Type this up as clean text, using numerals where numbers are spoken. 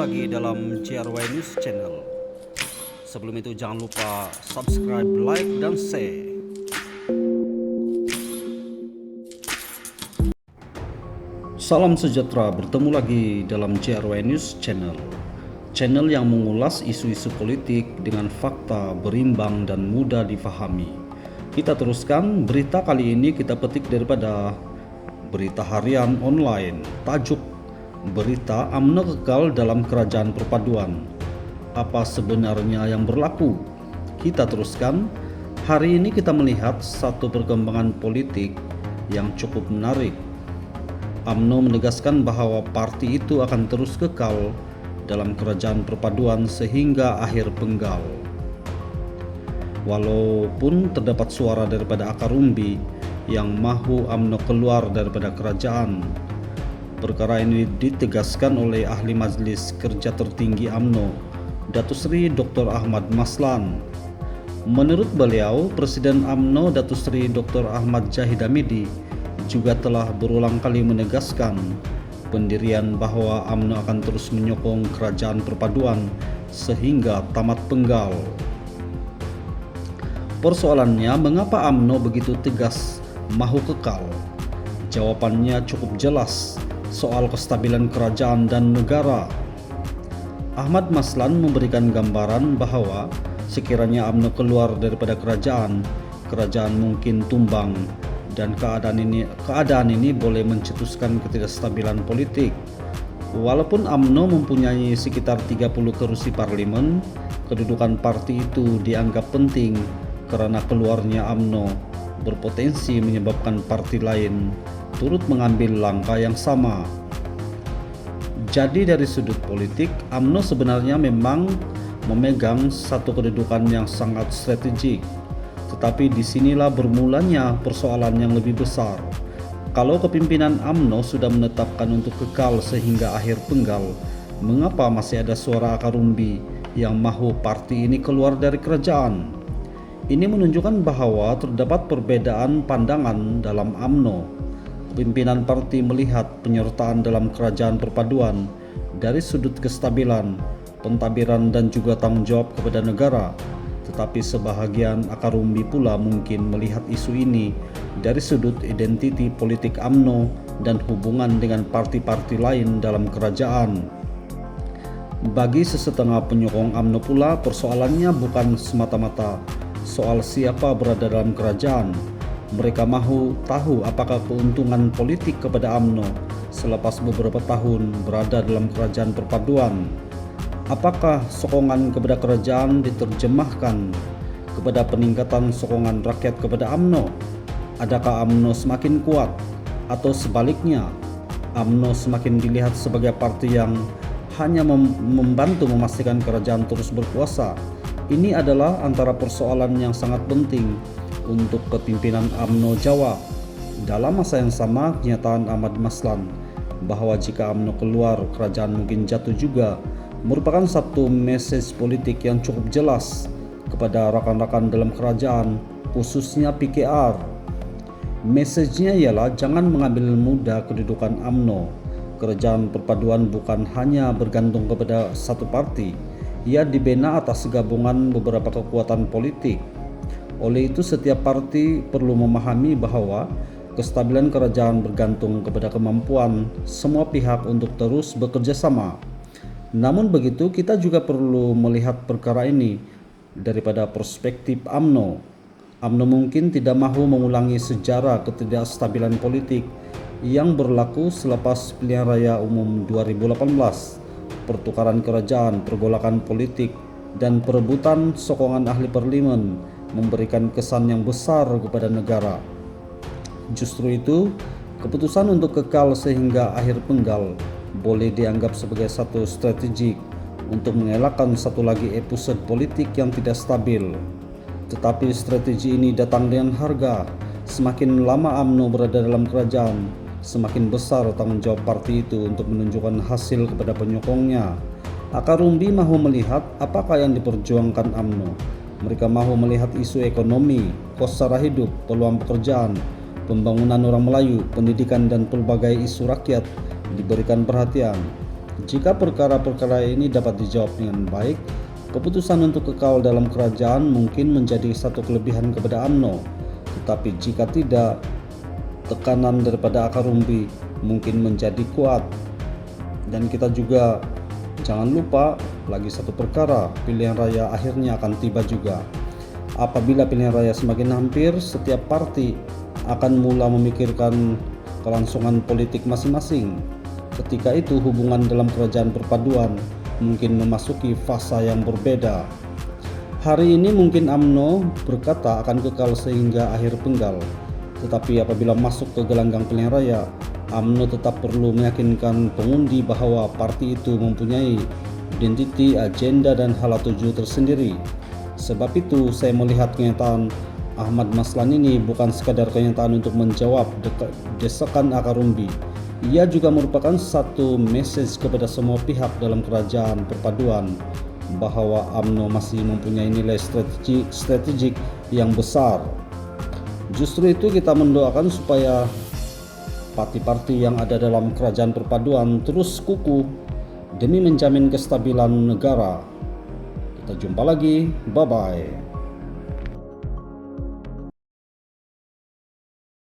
lagi dalam JRY News Channel. Sebelum itu jangan lupa subscribe, like, dan share. Salam sejahtera, bertemu lagi dalam JRY News Channel. Channel yang mengulas isu-isu politik dengan fakta berimbang dan mudah difahami. Kita teruskan berita kali ini kita petik daripada berita harian online. Tajuk berita UMNO kekal dalam kerajaan perpaduan. Apa sebenarnya yang berlaku? Kita teruskan. Hari ini kita melihat satu perkembangan politik yang cukup menarik. UMNO menegaskan bahwa parti itu akan terus kekal dalam kerajaan perpaduan sehingga akhir penggal. Walaupun terdapat suara daripada akar umbi yang mahu UMNO keluar daripada kerajaan, perkara ini ditegaskan oleh ahli Majelis Kerja Tertinggi UMNO, Datuk Seri Dr. Ahmad Maslan. Menurut beliau, Presiden UMNO Datuk Seri Dr. Ahmad Zahid Hamidi juga telah berulang kali menegaskan pendirian bahwa UMNO akan terus menyokong kerajaan perpaduan sehingga tamat penggal. Persoalannya, mengapa UMNO begitu tegas mahu kekal? Jawabannya cukup jelas, soal kestabilan kerajaan dan negara. Ahmad Maslan memberikan gambaran bahwa sekiranya UMNO keluar daripada kerajaan mungkin tumbang dan keadaan ini boleh mencetuskan ketidakstabilan politik. Walaupun UMNO mempunyai sekitar 30 kursi parlemen, kedudukan parti itu dianggap penting karena keluarnya UMNO berpotensi menyebabkan parti lain turut mengambil langkah yang sama. Jadi dari sudut politik, UMNO sebenarnya memang memegang satu kedudukan yang sangat strategik. Tetapi disinilah bermulanya persoalan yang lebih besar. Kalau kepimpinan UMNO sudah menetapkan untuk kekal sehingga akhir penggal, mengapa masih ada suara akar umbi yang mahu parti ini keluar dari kerajaan? Ini menunjukkan bahwa terdapat perbedaan pandangan dalam UMNO. Pimpinan parti melihat penyertaan dalam kerajaan perpaduan dari sudut kestabilan, pentadbiran dan juga tanggung jawab kepada negara. Tetapi sebahagian akar umbi pula mungkin melihat isu ini dari sudut identiti politik UMNO dan hubungan dengan parti-parti lain dalam kerajaan. Bagi sesetengah penyokong UMNO pula, persoalannya bukan semata-mata soal siapa berada dalam kerajaan. Mereka mahu tahu apakah keuntungan politik kepada UMNO selepas beberapa tahun berada dalam kerajaan perpaduan. Apakah sokongan kepada kerajaan diterjemahkan kepada peningkatan sokongan rakyat kepada UMNO? Adakah UMNO semakin kuat atau sebaliknya UMNO semakin dilihat sebagai parti yang hanya membantu memastikan kerajaan terus berkuasa? Ini adalah antara persoalan yang sangat penting untuk kepimpinan UMNO jawab. Dalam masa yang sama, kenyataan Ahmad Maslan bahwa jika UMNO keluar, kerajaan mungkin jatuh juga, merupakan satu message politik yang cukup jelas kepada rakan-rakan dalam kerajaan, khususnya PKR. Message-nya ialah jangan mengambil mudah kedudukan UMNO. Kerajaan perpaduan bukan hanya bergantung kepada satu parti, ia dibina atas gabungan beberapa kekuatan politik. Oleh itu, setiap parti perlu memahami bahwa kestabilan kerajaan bergantung kepada kemampuan semua pihak untuk terus bekerja sama. Namun begitu, kita juga perlu melihat perkara ini daripada perspektif UMNO. UMNO mungkin tidak mahu mengulangi sejarah ketidakstabilan politik yang berlaku selepas pilihan raya umum 2018, pertukaran kerajaan, pergolakan politik, dan perebutan sokongan ahli parlemen memberikan kesan yang besar kepada negara. Justru itu, keputusan untuk kekal sehingga akhir penggal boleh dianggap sebagai satu strategi untuk mengelakkan satu lagi episode politik yang tidak stabil. Tetapi strategi ini datang dengan harga. Semakin lama UMNO berada dalam kerajaan, semakin besar tanggung jawab parti itu untuk menunjukkan hasil kepada penyokongnya. Akar umbi mahu melihat apakah yang diperjuangkan UMNO. Mereka mahu melihat isu ekonomi, kos sara hidup, peluang pekerjaan, pembangunan orang Melayu, pendidikan dan pelbagai isu rakyat diberikan perhatian. Jika perkara-perkara ini dapat dijawab dengan baik, keputusan untuk kekal dalam kerajaan mungkin menjadi satu kelebihan kepada UMNO. Tetapi jika tidak, tekanan daripada akar umbi mungkin menjadi kuat. Dan kita juga jangan lupa lagi satu perkara, pilihan raya akhirnya akan tiba juga. Apabila pilihan raya semakin hampir, setiap parti akan mula memikirkan kelangsungan politik masing-masing. Ketika itu hubungan dalam kerajaan perpaduan mungkin memasuki fase yang berbeda. Hari ini mungkin UMNO berkata akan kekal sehingga akhir penggal. Tetapi apabila masuk ke gelanggang pilihan raya, UMNO tetap perlu meyakinkan pengundi bahwa parti itu mempunyai identiti, agenda, dan hala tuju tersendiri. Sebab itu saya melihat kenyataan Ahmad Maslan ini bukan sekadar kenyataan untuk menjawab desakan akar umbi. Ia juga merupakan satu message kepada semua pihak dalam kerajaan perpaduan bahwa UMNO masih mempunyai nilai strategik yang besar. Justru itu kita mendoakan supaya parti-parti yang ada dalam kerajaan perpaduan terus kukuh demi menjamin kestabilan negara. Kita jumpa lagi, bye-bye.